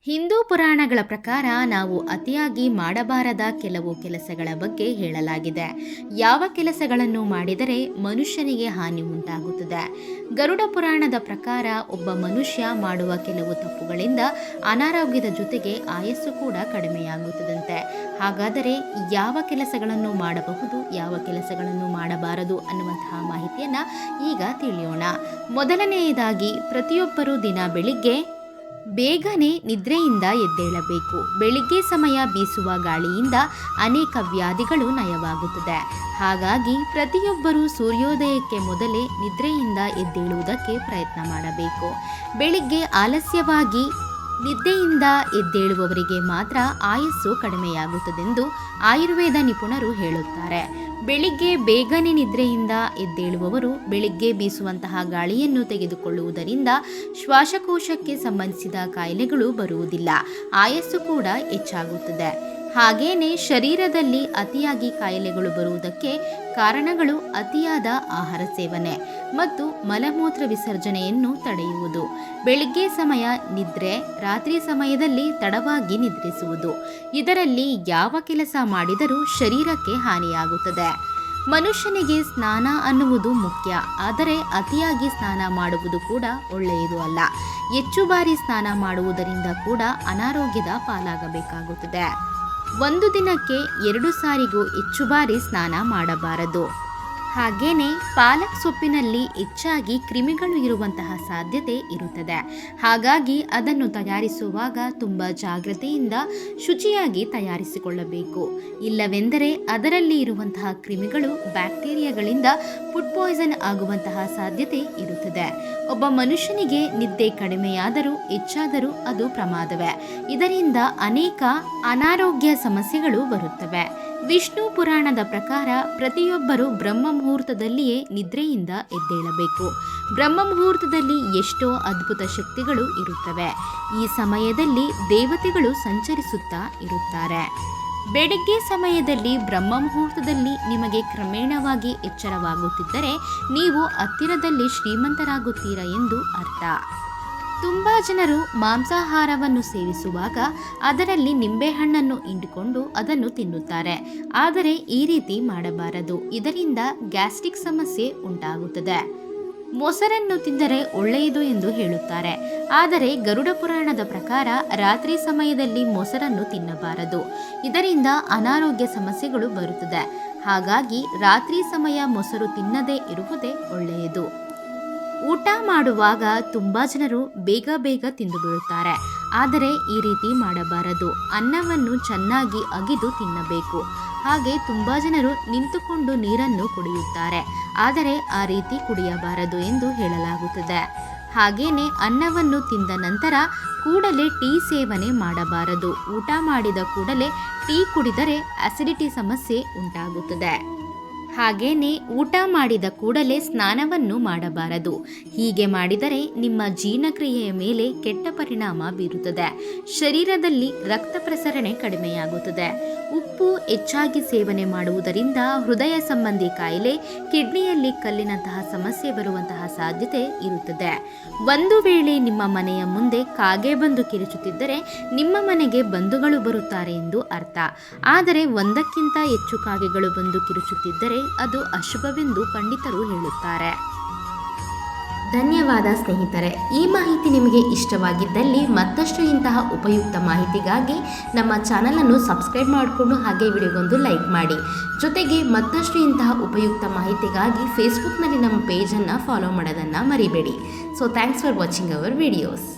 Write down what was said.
ಹಿಂದೂ ಪುರಾಣಗಳ ಪ್ರಕಾರ ನಾವು ಅತಿಯಾಗಿ ಮಾಡಬಾರದ ಕೆಲವು ಕೆಲಸಗಳ ಬಗ್ಗೆ ಹೇಳಲಾಗಿದೆ. ಯಾವ ಕೆಲಸಗಳನ್ನು ಮಾಡಿದರೆ ಮನುಷ್ಯನಿಗೆ ಹಾನಿ ಉಂಟಾಗುತ್ತದೆ? ಗರುಡ ಪುರಾಣದ ಪ್ರಕಾರ ಒಬ್ಬ ಮನುಷ್ಯ ಮಾಡುವ ಕೆಲವು ತಪ್ಪುಗಳಿಂದ ಅನಾರೋಗ್ಯದ ಜೊತೆಗೆ ಆಯಸ್ಸು ಕೂಡ ಕಡಿಮೆಯಾಗುತ್ತದಂತೆ. ಹಾಗಾದರೆ ಯಾವ ಕೆಲಸಗಳನ್ನು ಮಾಡಬಹುದು, ಯಾವ ಕೆಲಸಗಳನ್ನು ಮಾಡಬಾರದು ಅನ್ನುವಂತಹ ಮಾಹಿತಿಯನ್ನು ಈಗ ತಿಳಿಯೋಣ. ಮೊದಲನೆಯದಾಗಿ, ಪ್ರತಿಯೊಬ್ಬರೂ ದಿನ ಬೆಳಿಗ್ಗೆ ಬೇಗನೆ ನಿದ್ರೆಯಿಂದ ಎದ್ದೇಳಬೇಕು. ಬೆಳಿಗ್ಗೆ ಸಮಯ ಬೀಸುವ ಗಾಳಿಯಿಂದ ಅನೇಕ ವ್ಯಾಧಿಗಳು ನಯವಾಗುತ್ತದೆ. ಹಾಗಾಗಿ ಪ್ರತಿಯೊಬ್ಬರೂ ಸೂರ್ಯೋದಯಕ್ಕೆ ಮೊದಲೇ ನಿದ್ರೆಯಿಂದ ಎದ್ದೇಳುವುದಕ್ಕೆ ಪ್ರಯತ್ನ ಮಾಡಬೇಕು. ಬೆಳಿಗ್ಗೆ ಆಲಸ್ಯವಾಗಿ ನಿದ್ದೆಯಿಂದ ಎದ್ದೇಳುವವರಿಗೆ ಮಾತ್ರ ಆಯಸ್ಸು ಕಡಿಮೆಯಾಗುತ್ತದೆಂದು ಆಯುರ್ವೇದ ನಿಪುಣರು ಹೇಳುತ್ತಾರೆ. ಬೆಳಿಗ್ಗೆ ಬೇಗನೆ ನಿದ್ರೆಯಿಂದ ಎದ್ದೇಳುವವರು ಬೆಳಿಗ್ಗೆ ಬೀಸುವಂತಹ ಗಾಳಿಯನ್ನು ತೆಗೆದುಕೊಳ್ಳುವುದರಿಂದ ಶ್ವಾಸಕೋಶಕ್ಕೆ ಸಂಬಂಧಿಸಿದ ಕಾಯಿಲೆಗಳು ಬರುವುದಿಲ್ಲ, ಆಯಸ್ಸು ಕೂಡ ಹೆಚ್ಚಾಗುತ್ತದೆ. ಹಾಗೇನೆ ಶರೀರದಲ್ಲಿ ಅತಿಯಾಗಿ ಕಾಯಿಲೆಗಳು ಬರುವುದಕ್ಕೆ ಕಾರಣಗಳು ಅತಿಯಾದ ಆಹಾರ ಸೇವನೆ ಮತ್ತು ಮಲಮೂತ್ರ ವಿಸರ್ಜನೆಯನ್ನು ತಡೆಯುವುದು, ಬೆಳಿಗ್ಗೆ ಸಮಯ ನಿದ್ರೆ, ರಾತ್ರಿ ಸಮಯದಲ್ಲಿ ತಡವಾಗಿ ನಿದ್ರಿಸುವುದು. ಇದರಲ್ಲಿ ಯಾವ ಕೆಲಸ ಮಾಡಿದರೂ ಶರೀರಕ್ಕೆ ಹಾನಿಯಾಗುತ್ತದೆ. ಮನುಷ್ಯನಿಗೆ ಸ್ನಾನ ಅನ್ನುವುದು ಮುಖ್ಯ, ಆದರೆ ಅತಿಯಾಗಿ ಸ್ನಾನ ಮಾಡುವುದು ಕೂಡ ಒಳ್ಳೆಯದು ಅಲ್ಲ. ಹೆಚ್ಚು ಬಾರಿ ಸ್ನಾನ ಮಾಡುವುದರಿಂದ ಕೂಡ ಅನಾರೋಗ್ಯದ ಪಾಲಾಗಬೇಕಾಗುತ್ತದೆ. ಒಂದು ದಿನಕ್ಕೆ 2 ಸಾರಿಗೂ ಹೆಚ್ಚು ಬಾರಿ ಸ್ನಾನ ಮಾಡಬಾರದು. ಹಾಗೇನೆ ಪಾಲಕ್ ಸೊಪ್ಪಿನಲ್ಲಿ ಹೆಚ್ಚಾಗಿ ಕ್ರಿಮಿಗಳು ಇರುವಂತಹ ಸಾಧ್ಯತೆ ಇರುತ್ತದೆ. ಹಾಗಾಗಿ ಅದನ್ನು ತಯಾರಿಸುವಾಗ ತುಂಬ ಜಾಗ್ರತೆಯಿಂದ ಶುಚಿಯಾಗಿ ತಯಾರಿಸಿಕೊಳ್ಳಬೇಕು. ಇಲ್ಲವೆಂದರೆ ಅದರಲ್ಲಿ ಇರುವಂತಹ ಕ್ರಿಮಿಗಳು ಬ್ಯಾಕ್ಟೀರಿಯಾಗಳಿಂದ ಫುಡ್ ಪಾಯ್ಸನ್ ಆಗುವಂತಹ ಸಾಧ್ಯತೆ ಇರುತ್ತದೆ. ಒಬ್ಬ ಮನುಷ್ಯನಿಗೆ ನಿದ್ದೆ ಕಡಿಮೆಯಾದರೂ ಹೆಚ್ಚಾದರೂ ಅದು ಪ್ರಮಾದವೇ. ಇದರಿಂದ ಅನೇಕ ಅನಾರೋಗ್ಯ ಸಮಸ್ಯೆಗಳು ಬರುತ್ತವೆ. ವಿಷ್ಣು ಪುರಾಣದ ಪ್ರಕಾರ ಪ್ರತಿಯೊಬ್ಬರು ಬ್ರಹ್ಮ ಮುಹೂರ್ತದಲ್ಲಿಯೇ ನಿದ್ರೆಯಿಂದ ಎದ್ದೇಳಬೇಕು. ಬ್ರಹ್ಮ ಮುಹೂರ್ತದಲ್ಲಿ ಎಷ್ಟೋ ಅದ್ಭುತ ಶಕ್ತಿಗಳು ಇರುತ್ತವೆ. ಈ ಸಮಯದಲ್ಲಿ ದೇವತೆಗಳು ಸಂಚರಿಸುತ್ತಾ ಇರುತ್ತಾರೆ. ಬೆಳಗ್ಗೆ ಸಮಯದಲ್ಲಿ ಬ್ರಹ್ಮ ಮುಹೂರ್ತದಲ್ಲಿ ನಿಮಗೆ ಕ್ರಮೇಣವಾಗಿ ಎಚ್ಚರವಾಗುತ್ತಿದ್ದರೆ ನೀವು ಹತ್ತಿರದಲ್ಲಿ ಶ್ರೀಮಂತರಾಗುತ್ತೀರಾ ಎಂದು ಅರ್ಥ. ತುಂಬ ಜನರು ಮಾಂಸಾಹಾರವನ್ನು ಸೇವಿಸುವಾಗ ಅದರಲ್ಲಿ ನಿಂಬೆಹಣ್ಣನ್ನು ಹಿಂಡಿಕೊಂಡು ಅದನ್ನು ತಿನ್ನುತ್ತಾರೆ. ಆದರೆ ಈ ರೀತಿ ಮಾಡಬಾರದು, ಇದರಿಂದ ಗ್ಯಾಸ್ಟ್ರಿಕ್ ಸಮಸ್ಯೆ ಉಂಟಾಗುತ್ತದೆ. ಮೊಸರನ್ನು ತಿಂದರೆ ಒಳ್ಳೆಯದು ಎಂದು ಹೇಳುತ್ತಾರೆ. ಆದರೆ ಗರುಡ ಪುರಾಣದ ಪ್ರಕಾರ ರಾತ್ರಿ ಸಮಯದಲ್ಲಿ ಮೊಸರನ್ನು ತಿನ್ನಬಾರದು, ಇದರಿಂದ ಅನಾರೋಗ್ಯ ಸಮಸ್ಯೆಗಳು ಬರುತ್ತದೆ. ಹಾಗಾಗಿ ರಾತ್ರಿ ಸಮಯ ಮೊಸರು ತಿನ್ನದೇ ಇರುವುದೇ ಒಳ್ಳೆಯದು. ಊಟ ಮಾಡುವಾಗ ತುಂಬ ಜನರು ಬೇಗ ತಿಂದು ಬಿಡುತ್ತಾರೆ. ಆದರೆ ಈ ರೀತಿ ಮಾಡಬಾರದು. ಅನ್ನವನ್ನು ಚೆನ್ನಾಗಿ ಅಗಿದು ತಿನ್ನಬೇಕು. ಹಾಗೆ ತುಂಬ ಜನರು ನಿಂತುಕೊಂಡು ನೀರನ್ನು ಕುಡಿಯುತ್ತಾರೆ. ಆದರೆ ಆ ರೀತಿ ಕುಡಿಯಬಾರದು ಎಂದು ಹೇಳಲಾಗುತ್ತದೆ. ಹಾಗೇನೆ ಅನ್ನವನ್ನು ತಿಂದ ನಂತರ ಕೂಡಲೇ ಟೀ ಸೇವನೆ ಮಾಡಬಾರದು. ಊಟ ಮಾಡಿದ ಕೂಡಲೇ ಟೀ ಕುಡಿದರೆ ಅಸಿಡಿಟಿ ಸಮಸ್ಯೆ ಉಂಟಾಗುತ್ತದೆ. ಹಾಗೇನೆ ಊಟ ಮಾಡಿದ ಕೂಡಲೇ ಸ್ನಾನವನ್ನು ಮಾಡಬಾರದು. ಹೀಗೆ ಮಾಡಿದರೆ ನಿಮ್ಮ ಜೀರ್ಣಕ್ರಿಯೆಯ ಮೇಲೆ ಕೆಟ್ಟ ಪರಿಣಾಮ ಬೀರುತ್ತದೆ. ಶರೀರದಲ್ಲಿ ರಕ್ತ ಪ್ರಸರಣೆ ಕಡಿಮೆಯಾಗುತ್ತದೆ. ಉಪ್ಪು ಹೆಚ್ಚಾಗಿ ಸೇವನೆ ಮಾಡುವುದರಿಂದ ಹೃದಯ ಸಂಬಂಧಿ ಕಾಯಿಲೆ, ಕಿಡ್ನಿಯಲ್ಲಿ ಕಲ್ಲಿನಂತಹ ಸಮಸ್ಯೆ ಬರುವಂತಹ ಸಾಧ್ಯತೆ ಇರುತ್ತದೆ. ಒಂದು ವೇಳೆ ನಿಮ್ಮ ಮನೆಯ ಮುಂದೆ ಕಾಗೆ ಬಂದು ಕಿರುಚುತ್ತಿದ್ದರೆ ನಿಮ್ಮ ಮನೆಗೆ ಬಂಧುಗಳು ಬರುತ್ತಾರೆ ಎಂದು ಅರ್ಥ. ಆದರೆ ಒಂದಕ್ಕಿಂತ ಹೆಚ್ಚು ಕಾಗೆಗಳು ಬಂದು ಕಿರುಚುತ್ತಿದ್ದರೆ ಅದು ಅಶುಭವೆಂದು ಪಂಡಿತರು ಹೇಳುತ್ತಾರೆ. ಧನ್ಯವಾದ ಸ್ನೇಹಿತರೆ. ಈ ಮಾಹಿತಿ ನಿಮಗೆ ಇಷ್ಟವಾಗಿದ್ದಲ್ಲಿ ಮತ್ತಷ್ಟು ಇಂತಹ ಉಪಯುಕ್ತ ಮಾಹಿತಿಗಾಗಿ ನಮ್ಮ ಚಾನಲನ್ನು ಸಬ್ಸ್ಕ್ರೈಬ್ ಮಾಡಿಕೊಂಡು ಹಾಗೆ ವಿಡಿಯೋಗೊಂದು ಲೈಕ್ ಮಾಡಿ. ಜೊತೆಗೆ ಮತ್ತಷ್ಟು ಇಂತಹ ಉಪಯುಕ್ತ ಮಾಹಿತಿಗಾಗಿ ಫೇಸ್ಬುಕ್ನಲ್ಲಿ ನಮ್ಮ ಪೇಜನ್ನು ಫಾಲೋ ಮಾಡೋದನ್ನು ಮರಿಬೇಡಿ. So thanks for watching our videos.